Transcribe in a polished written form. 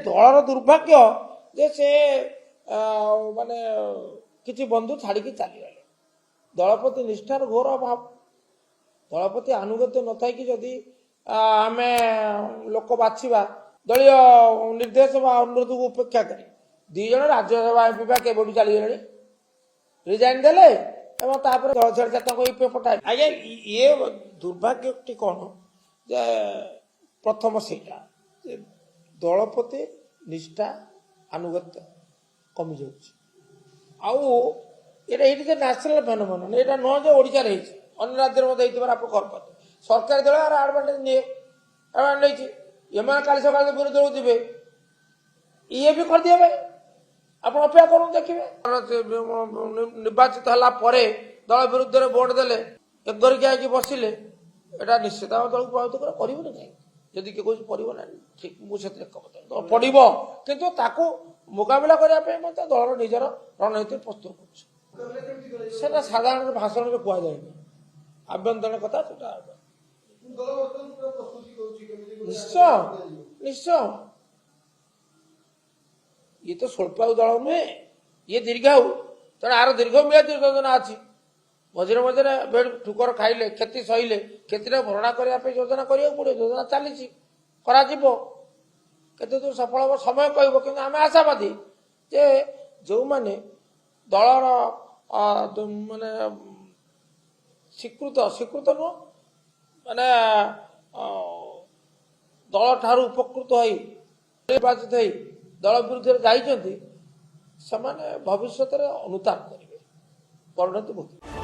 ଦଳର ଦୁର୍ଭାଗ୍ୟ ଯେ ସେ ମାନେ କିଛି ବନ୍ଧୁ ଛାଡ଼ିକି ଚାଲିଗଲେ। ଦଳ ପ୍ରତି ନିଷ୍ଠାର ଘୋର ଅଭାବ। ଦଳ ପ୍ରତି ଆନୁଗତ୍ୟ ନଥାଇକି ଯଦି ଆମେ ଲୋକ ବାଛିବା ଦଳୀୟ ନିର୍ଦ୍ଦେଶ ବା ଅନୁରୋଧକୁ ଉପେକ୍ଷା କରି 2 ଜଣ ରାଜ୍ୟସଭା ଏମ୍ପି ବା କେବେଠୁ ଚାଲିଗଲେଣି, ରିଜାଇନ୍ ଦେଲେ ଏବଂ ତାପରେ ଦଳ ଛାଡ଼ି ତାଙ୍କୁ ୟୁପିଏ ପଠାଏ। ଆଜ୍ଞା ଇଏ ଦୁର୍ଭାଗ୍ୟଟି କ'ଣ ଯେ ପ୍ରଥମ ସେଇଟା ଯେ ଦଳ ପ୍ରତି ନିଷ୍ଠା ଆନୁଗତ୍ୟ କମିଯାଉଛି। ଆଉ ଏଇଟା ଏଇଠି ଯେ ନ୍ୟାସନାଲ ଫେନୋମେନନ୍, ଏଇଟା ନୁହଁ ଯେ ଓଡ଼ିଶାରେ ହେଇଛି, ଅନ୍ୟ ରାଜ୍ୟରେ ମଧ୍ୟ ହେଇଥିବାର ଆପଣ କରିପାରୁଛନ୍ତି। ସରକାରୀ ଦଳ ଏହାର ଆଡଭାଣ୍ଟେଜ ନିଏ, ନେଇଛି। ଏମାନେ କାଲି ସକାଳେ ବିରୋଧୀ ଯିବେ, ଇଏ ବି କରିଦେବେ। ଆପଣ ଅପେକ୍ଷା କରନ୍ତୁ ଦେଖିବେ। ନିର୍ବାଚିତ ହେଲା ପରେ ଦଳ ବିରୁଦ୍ଧରେ ଭୋଟ ଦେଲେ, ଏକଗରିକିଆ ହେଇକି ବସିଲେ, ଏଇଟା ନିଶ୍ଚିତ ଆମ ଦଳକୁ ପ୍ରଭାବିତ କରିବନି କାହିଁକି? ଯଦି କିଏ କହୁଛି ପଡ଼ିବ ନାହିଁ, ଠିକ୍, ମୁଁ ସେଥିରେ ଏକମତ। ପଡ଼ିବ, କିନ୍ତୁ ତାକୁ ମୁକାବିଲା କରିବା ପାଇଁ ମଧ୍ୟ ଦଳର ନିଜର ରଣନୀତି ପ୍ରସ୍ତୁତ କରୁଛି। ସେଟା ସାଧାରଣ ଭାଷଣରେ କୁହାଯାଏନି, ଆଭ୍ୟନ୍ତରୀଣ କଥା ସେଟା। ନିଶ୍ଚୟ ନିଶ୍ଚୟ, ଇଏ ତ ସ୍ୱଳ୍ପାୟୁ ଦଳ ନୁହେଁ, ଇଏ ଦୀର୍ଘାୟୁ। ତେଣୁ ଆର ଦୀର୍ଘମିଆଦୀ ଯୋଜନା ଅଛି। ମଝିରେ ମଝିରେ ଠୁକର ଖାଇଲେ, କ୍ଷତି ସହିଲେ, କ୍ଷତିରେ ଭରଣା କରିବା ପାଇଁ ଯୋଜନା କରିବାକୁ ପଡ଼ିବ। ଯୋଜନା ଚାଲିଛି, କରାଯିବ। କେତେ ଦୂର ସଫଳ ହେବ ସମୟ କହିବ, କିନ୍ତୁ ଆମେ ଆଶାବାଦୀ ଯେ ଯେଉଁମାନେ ଦଳର ମାନେ ସ୍ୱୀକୃତ ନୁହଁ, ମାନେ ଦଳ ଠାରୁ ଉପକୃତ ହୋଇ ନିର୍ବାଚିତ ହୋଇ ଦଳ ବିରୁଦ୍ଧରେ ଯାଇଛନ୍ତି, ସେମାନେ ଭବିଷ୍ୟତରେ ଅନୁତାପ କରିବେ, ପରିଣତି ଭୋଗିବେ।